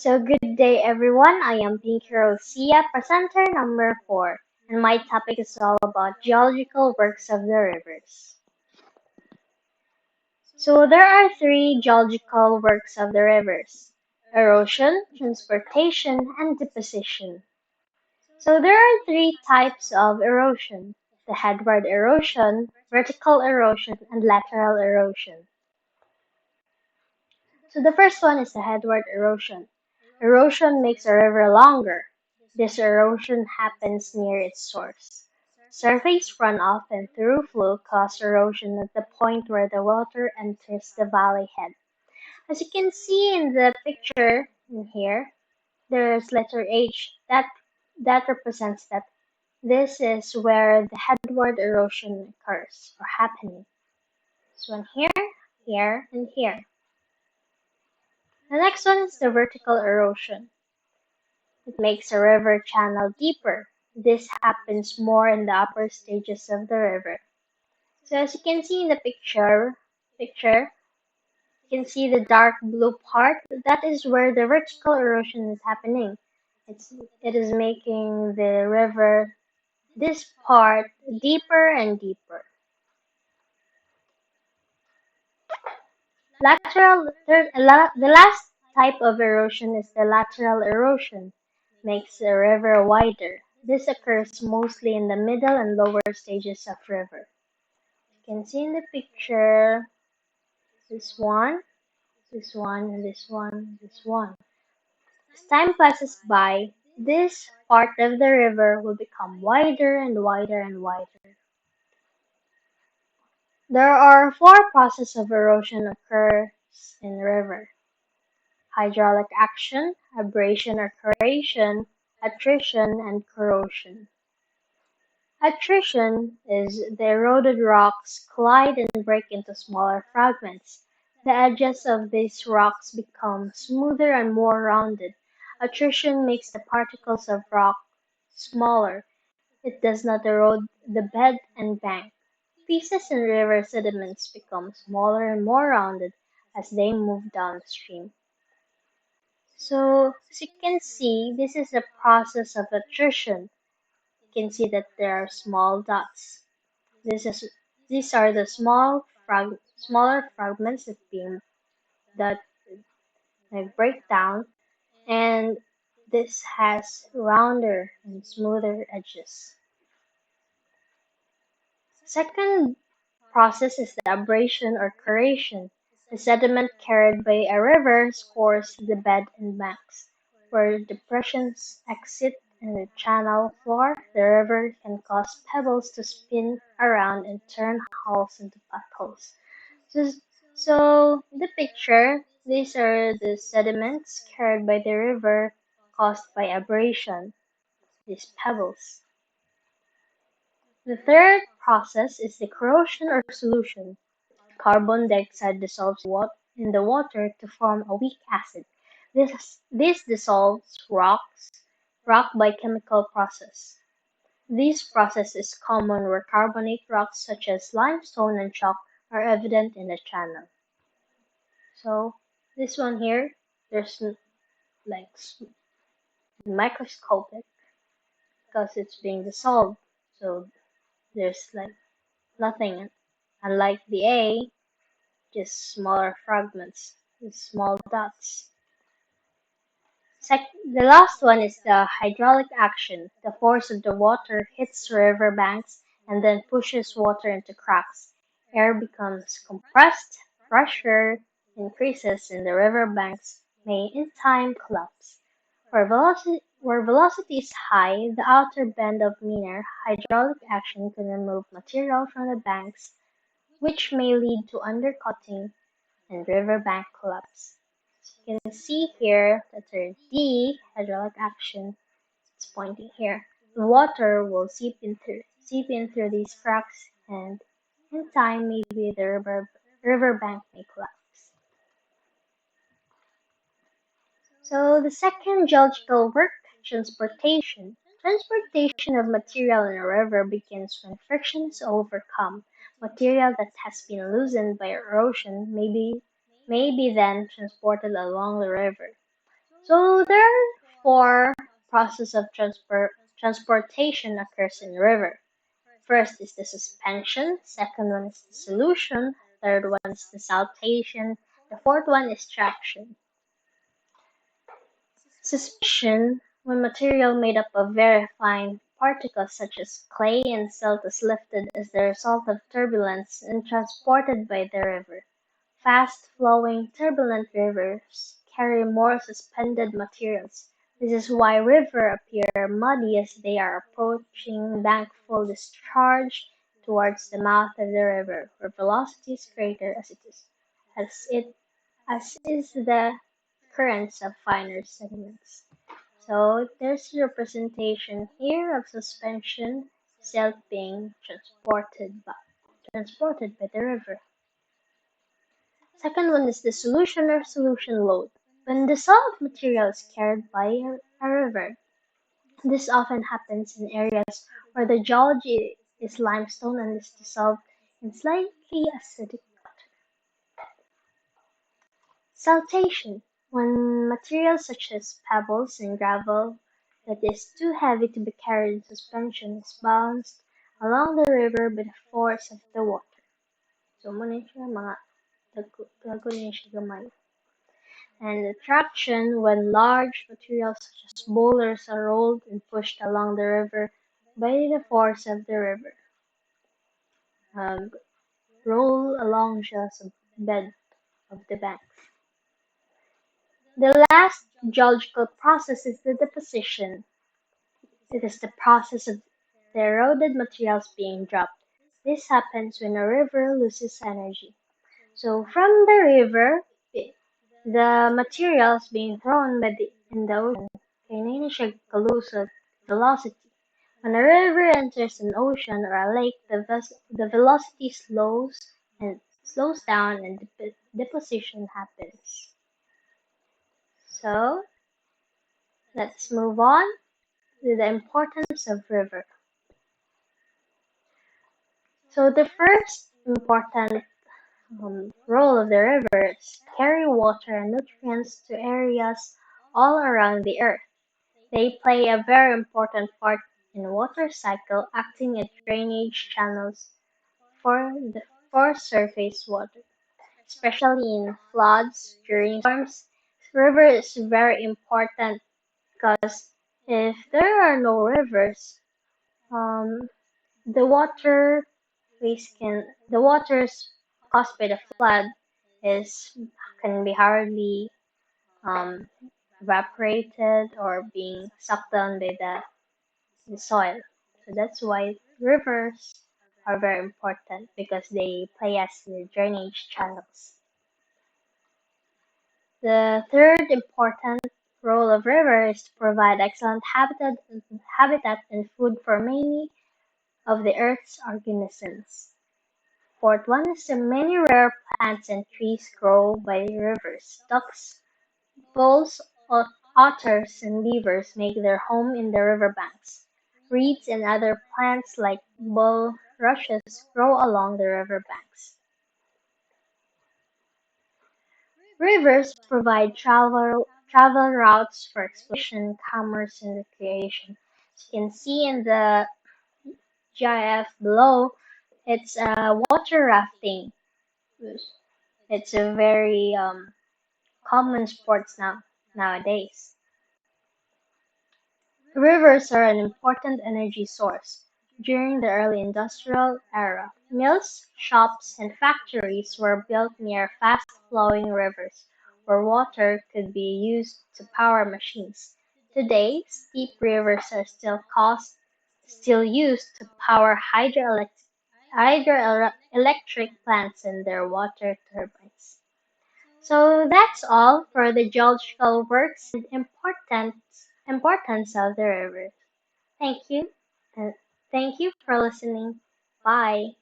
Good day everyone. I am Pinky Rosia, presenter number 4, and my topic is all about geological works of the rivers. There are three geological works of the rivers: erosion, transportation, and deposition. There are three types of erosion: the headward erosion, vertical erosion, and lateral erosion. The first one is the headward erosion. Erosion makes a river longer. This erosion happens near its source. Surface runoff and through flow cause erosion at the point where the water enters the valley head. As you can see in the picture in here, there's letter H. That represents that this is where the headward erosion occurs or happening. This one here, here, and here. The next one is the vertical erosion. It makes a river channel deeper. This happens more in the upper stages of the river. As you can see in the picture, you can see the dark blue part. That is where the vertical erosion is happening. It is making the river, this part, deeper and deeper. The last type of erosion is the lateral erosion, makes the river wider. This occurs mostly in the middle and lower stages of river. You can see in the picture this one, this one, and this one, this one. As time passes by, this part of the river will become wider and wider and wider. There are four processes of erosion occurs in the river: hydraulic action, abrasion or corrosion, attrition, and corrosion. Attrition is the eroded rocks collide and break into smaller fragments. The edges of these rocks become smoother and more rounded. Attrition makes the particles of rock smaller. It does not erode the bed and bank. Pieces in river sediments become smaller and more rounded as they move downstream. As you can see, this is the process of attrition. You can see that there are small dots. This is these are the smaller fragments that break down, and this has rounder and smoother edges. Second process is the abrasion or corrosion. The sediment carried by a river scores the bed and banks. Where depressions exit in the channel floor, the river can cause pebbles to spin around and turn holes into potholes. So, in the picture, these are the sediments carried by the river caused by abrasion, these pebbles. The third process is the corrosion or solution. Carbon dioxide dissolves in the water to form a weak acid. This dissolves rock by chemical process. This process is common where carbonate rocks such as limestone and chalk are evident in the channel. So this one here, there's like microscopic because it's being dissolved. So there's like nothing. Unlike the A, just smaller fragments with small dots. The last one is the hydraulic action. The force of the water hits river banks and then pushes water into cracks. Air becomes compressed, pressure increases, and the river banks may in time collapse. Where velocity is high, the outer bend of meaner hydraulic action can remove material from the banks, which may lead to undercutting and riverbank collapse. You can see here that there's D, hydraulic action, it's pointing here. The water will seep in through these cracks, and in time maybe the riverbank may collapse. The second geological work, transportation. Transportation of material in a river begins when friction is overcome. Material that has been loosened by erosion may be then transported along the river. So there are four processes of transportation occurs in a river. First is the suspension, second one is the solution, third one is the saltation, the fourth one is traction. Suspension, when material made up of very fine particles such as clay and silt is lifted as the result of turbulence and transported by the river. Fast-flowing, turbulent rivers carry more suspended materials. This is why rivers appear muddy as they are approaching bankfull discharge towards the mouth of the river, where velocity is greater as it as is the currents of finer sediments. So there's a representation here of suspension silt being transported by the river. Second one is the solution or solution load. When the solid material is carried by a river, this often happens in areas where the geology is limestone and is dissolved in slightly acidic saltation. When material such as pebbles and gravel that is too heavy to be carried in suspension is bounced along the river by the force of the water. So muna siya mga tago niya siya gamay. And attraction when large materials such as boulders are rolled and pushed along the river by the force of the river. Uh, roll along siya sa bed of the banks. The last geological process is the deposition. It is the process of the eroded materials being dropped. This happens when a river loses energy. So from the river, the materials being thrown in the ocean kay na siya kalusot velocity. When a river enters an ocean or a lake, the velocity slows down and deposition happens. So let's move on to the importance of river. So the first important role of the river is to carry water and nutrients to areas all around the earth. They play a very important part in the water cycle, acting as drainage channels for for surface water, especially in floods during storms. River is very important because if there are no rivers, um, the water the waters caused by the flood is can be hardly um, evaporated or being sucked down by the soil. So that's why rivers are very important because they play as the drainage channels. The third important role of river is to provide excellent habitat and food for many of the Earth's organisms. Fourth one is the many rare plants and trees grow by rivers. Ducks, gulls, otters, and beavers make their home in the riverbanks. Reeds and other plants like bulrushes grow along the riverbanks. Rivers provide travel routes for exploration, commerce, and recreation. As you can see in the GIF below, it's water rafting. It's a very common sports nowadays. Rivers are an important energy source. During the early industrial era, mills, shops, and factories were built near fast-flowing rivers, where water could be used to power machines. Today, steep rivers are still used to power hydroelectric plants and their water turbines. So that's all for the geological works and importance of the river. Thank you, and thank you for listening. Bye.